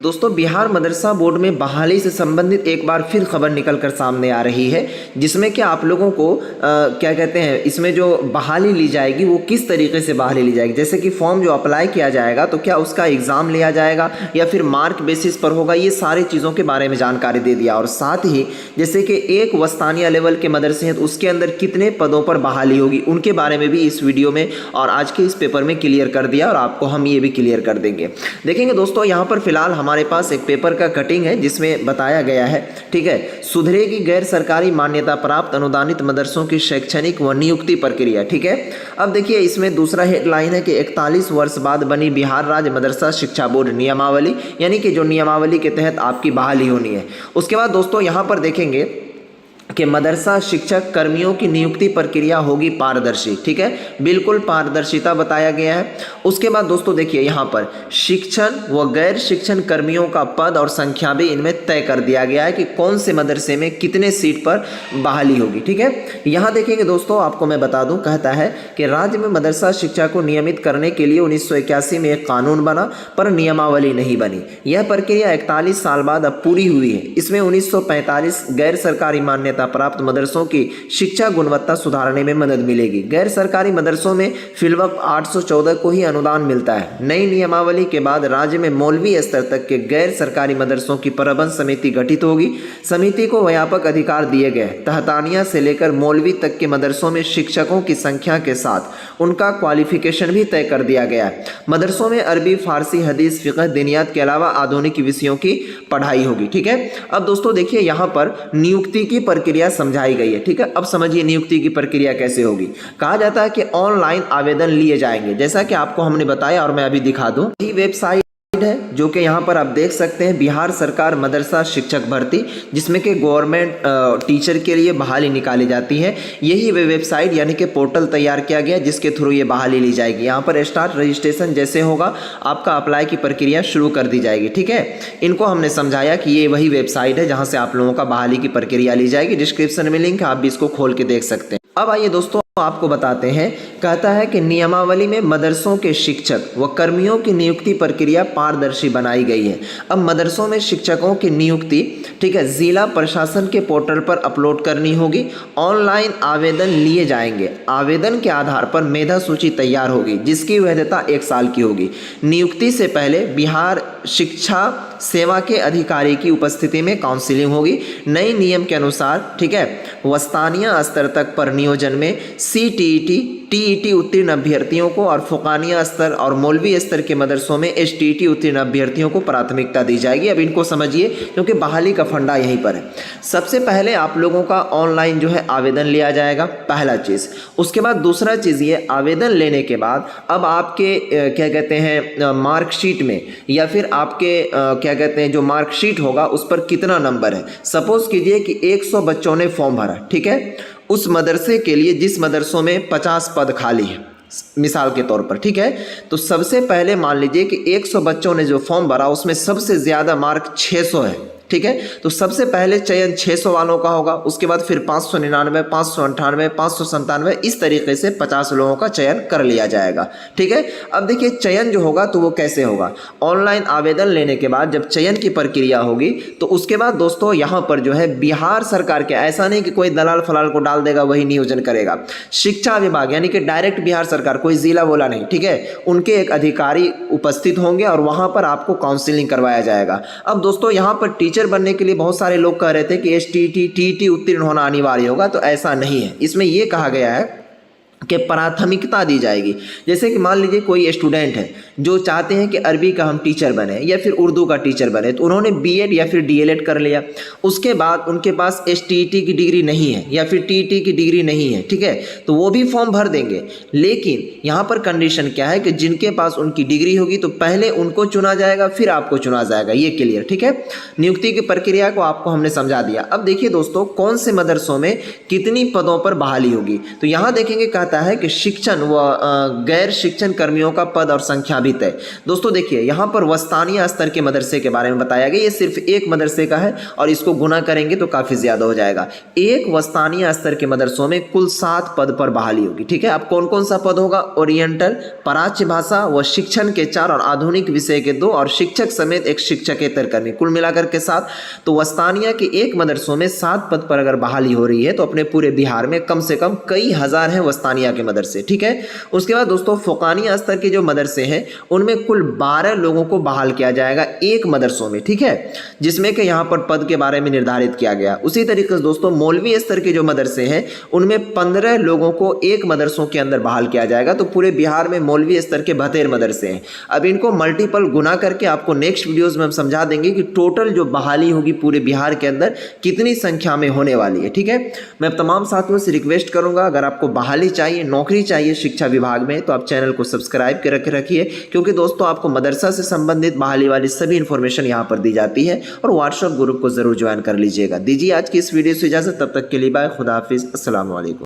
दोस्तों बिहार मदरसा बोर्ड में बहाली से संबंधित एक बार फिर खबर निकल कर सामने आ रही है, जिसमें कि आप लोगों को क्या कहते हैं, इसमें जो बहाली ली जाएगी वो किस तरीके से बहाली ली जाएगी। जैसे कि फॉर्म जो अप्लाई किया जाएगा तो क्या उसका एग्ज़ाम लिया जाएगा या फिर मार्क बेसिस पर होगा, ये सारी चीज़ों के बारे में जानकारी दे दिया। और साथ ही जैसे कि एक वस्तानिया लेवल के मदरसे हैं तो उसके अंदर कितने पदों पर बहाली होगी उनके बारे में भी इस वीडियो में और आज के इस पेपर में क्लियर कर दिया और आपको हम ये भी क्लियर कर देंगे। देखेंगे दोस्तों, यहाँ पर फिलहाल हमारे पास एक पेपर का कटिंग है जिसमें बताया गया है, ठीक है, सुधरेगी गैर सरकारी मान्यता प्राप्त अनुदानित मदरसों की शैक्षणिक व नियुक्ति प्रक्रिया। ठीक है, अब देखिए इसमें दूसरा हेडलाइन है कि 41 वर्ष बाद बनी बिहार राज्य मदरसा शिक्षा बोर्ड नियमावली, यानी कि जो नियमावली के तहत आपकी बहाली होनी है। उसके बाद दोस्तों यहाँ पर देखेंगे कि मदरसा शिक्षक कर्मियों की नियुक्ति प्रक्रिया होगी पारदर्शी। ठीक है, बिल्कुल पारदर्शिता बताया गया है। उसके बाद दोस्तों देखिए यहाँ पर शिक्षण व गैर शिक्षण कर्मियों का पद और संख्या भी इनमें तय कर दिया गया है कि कौन से मदरसे में कितने सीट पर बहाली होगी। ठीक है, यहाँ देखेंगे दोस्तों, आपको मैं बता दूँ, कहता है कि राज्य में मदरसा शिक्षा को नियमित करने के लिए 1981 में एक कानून बना पर नियमावली नहीं बनी। यह प्रक्रिया 41 साल बाद अब पूरी हुई है। इसमें 1945 गैर सरकारी मान्यता प्राप्त मदरसों की शिक्षा गुणवत्ता सुधारने में मदद मिलेगी। गैर सरकारी मदरसों में फिलवक्त 814 को ही अनुदान मिलता है। नई नियमावली के बाद राज्य में मौलवी स्तर तक के गैर सरकारी मदरसों की प्रबंध समिति गठित होगी। समिति को व्यापक अधिकार दिए गए। तहतानिया से लेकर मौलवी तक के मदरसों में शिक्षकों की संख्या के साथ उनका क्वालिफिकेशन भी तय कर दिया गया है। मदरसों में अरबी, फारसी, हदीस, फिक़ह, दीनियात के अलावा आधुनिक विषयों की पढ़ाई होगी। ठीक है, अब दोस्तों देखिए यहाँ पर नियुक्ति की प्रक्रिया समझाई गई है। ठीक है, अब समझिए नियुक्ति की प्रक्रिया कैसे होगी। कहा जाता है कि ऑनलाइन आवेदन लिए जाएंगे, जैसा कि आपको हमने बताया और मैं अभी दिखा दूं। ये वेबसाइट है जो कि यहाँ पर आप देख सकते हैं, बिहार सरकार मदरसा शिक्षक भर्ती, जिसमें कि गवर्नमेंट टीचर के लिए बहाली निकाली जाती है। यही वे वेबसाइट यानी कि पोर्टल तैयार किया गया जिसके थ्रू ये बहाली ली जाएगी। यहाँ पर स्टार्ट रजिस्ट्रेशन जैसे होगा आपका अप्लाई की प्रक्रिया शुरू कर दी जाएगी। ठीक है, इनको हमने समझाया कि ये वही वेबसाइट है जहाँ से आप लोगों का बहाली की प्रक्रिया ली जाएगी। डिस्क्रिप्शन में लिंक है, आप भी इसको खोल के देख सकते हैं। अब आइए दोस्तों आपको बताते हैं, कहता है कि नियमावली में मदरसों के शिक्षक व कर्मियों की नियुक्ति प्रक्रिया पारदर्शी बनाई गई है। अब मदरसों में शिक्षकों की नियुक्ति, ठीक है, जिला प्रशासन के पोर्टल पर अपलोड करनी होगी। ऑनलाइन आवेदन लिए जाएंगे। आवेदन के आधार पर मेधा सूची तैयार होगी जिसकी वैधता 1 साल की होगी। नियुक्ति से पहले बिहार शिक्षा सेवा के अधिकारी की उपस्थिति में काउंसलिंग होगी। नए नियम के अनुसार, ठीक है, वस्तानिया स्तर तक पर नियोजन में CTET, TET उत्तीर्ण अभ्यर्थियों को और फुकानिया स्तर और मौलवी स्तर के मदरसों में STET उत्तीर्ण अभ्यर्थियों को प्राथमिकता दी जाएगी। अब इनको समझिए क्योंकि बहाली का फंडा यहीं पर है। सबसे पहले आप लोगों का ऑनलाइन जो है आवेदन लिया जाएगा, पहला चीज़। उसके बाद दूसरा चीज़ ये, आवेदन लेने के बाद अब आपके क्या कहते हैं मार्कशीट में या फिर आपके क्या कहते हैं जो मार्कशीट होगा उस पर कितना नंबर है। सपोज कीजिए कि 100 बच्चों ने फॉर्म भरा, ठीक है, उस मदरसे के लिए जिस मदरसों में 50 पद खाली है मिसाल के तौर पर, ठीक है, तो सबसे पहले मान लीजिए कि 100 बच्चों ने जो फॉर्म भरा उसमें सबसे ज़्यादा मार्क 600 है। ठीक है, तो सबसे पहले चयन 600 वालों का होगा, उसके बाद फिर 599, 598, 597, इस तरीके से 50 लोगों का चयन कर लिया जाएगा। ठीक है, अब देखिए चयन जो होगा तो वो कैसे होगा। ऑनलाइन आवेदन लेने के बाद जब चयन की प्रक्रिया होगी तो उसके बाद दोस्तों यहाँ पर जो है बिहार सरकार के, ऐसा नहीं कि कोई दलाल फलाल को डाल देगा वही नियोजन करेगा। शिक्षा विभाग यानी कि डायरेक्ट बिहार सरकार, कोई जिला बोला नहीं, ठीक है, उनके एक अधिकारी उपस्थित होंगे और वहाँ पर आपको काउंसलिंग करवाया जाएगा। अब दोस्तों यहाँ पर टीचर बनने के लिए बहुत सारे लोग कह रहे थे कि STET, TET उत्तीर्ण होना अनिवार्य होगा, तो ऐसा नहीं है। इसमें यह कहा गया है कि प्राथमिकता दी जाएगी। जैसे कि मान लीजिए कोई स्टूडेंट है जो चाहते हैं कि अरबी का हम टीचर बने या फिर उर्दू का टीचर बने, तो उन्होंने BEd या फिर DLEd कर लिया। उसके बाद उनके पास STET की डिग्री नहीं है या फिर TET की डिग्री नहीं है, ठीक है, तो वो भी फॉर्म भर देंगे। लेकिन यहाँ पर कंडीशन क्या है कि जिनके पास उनकी डिग्री होगी तो पहले उनको चुना जाएगा फिर आपको चुना जाएगा। ये क्लियर, ठीक है, नियुक्ति की प्रक्रिया को आपको हमने समझा दिया। अब देखिए दोस्तों कौन से मदरसों में कितनी पदों पर बहाली होगी, तो यहाँ देखेंगे कहता जाता है कि शिक्षण व गैर शिक्षण कर्मियों का पद और संख्या भी तय। दोस्तों देखिए यहाँ पर वस्तानिया स्तर के मदरसे के बारे में बताया गया। ये सिर्फ एक मदरसे का है और इसको गुना करेंगे तो काफ़ी ज़्यादा हो जाएगा। एक वस्तानिया स्तर के मदरसों में कुल 7 पद पर बहाली होगी। ठीक है, अब कौन कौन सा पद होगा? ओरिएंटल, प्राच्य भाषा व शिक्षण के 4 और आधुनिक विषय के 2 और शिक्षक समेत एक शिक्षकेतर कर्मी, कुल मिलाकर के 7। तो वस्तानिया के एक मदरसों में 7 पद पर अगर बहाली हो रही है तो अपने पूरे बिहार में कम से कम कई हजार हैं वस्तानिया के मदरसे। ठीक है, उसके बाद दोस्तों फोकानिया स्तर के जो मदरसे हैं उनमें कुल 12 लोगों को बहाल किया जाएगा एक मदरसों में। ठीक है, जिसमें कि यहाँ पर पद के बारे में निर्धारित किया गया। उसी तरीके से दोस्तों मौलवी स्तर के जो मदरसे हैं उनमें 15 लोगों को एक मदरसों के अंदर बहाल किया जाएगा। तो पूरे बिहार में मौलवी स्तर के 72 मदरसे हैं। अब इनको मल्टीपल गुना करके आपको नेक्स्ट वीडियोस में हम समझा देंगे कि टोटल जो बहाली होगी पूरे बिहार के अंदर कितनी संख्या में होने वाली है। ठीक है, मैं तमाम साथियों से रिक्वेस्ट करूंगा अगर आपको बहाली चाहिए, नौकरी चाहिए शिक्षा विभाग में, तो आप चैनल को सब्सक्राइब करके रखिए, क्योंकि दोस्तों आपको मदरसा से संबंधित बहाली वाली सभी इंफॉर्मेशन यहाँ पर दी जाती है। और व्हाट्सएप ग्रुप को जरूर ज्वाइन कर लीजिएगा। दीजिए आज की इस वीडियो से इजाजत, तब तक के लिए बाय, खुदा हाफिज, अस्सलाम वालेकुम।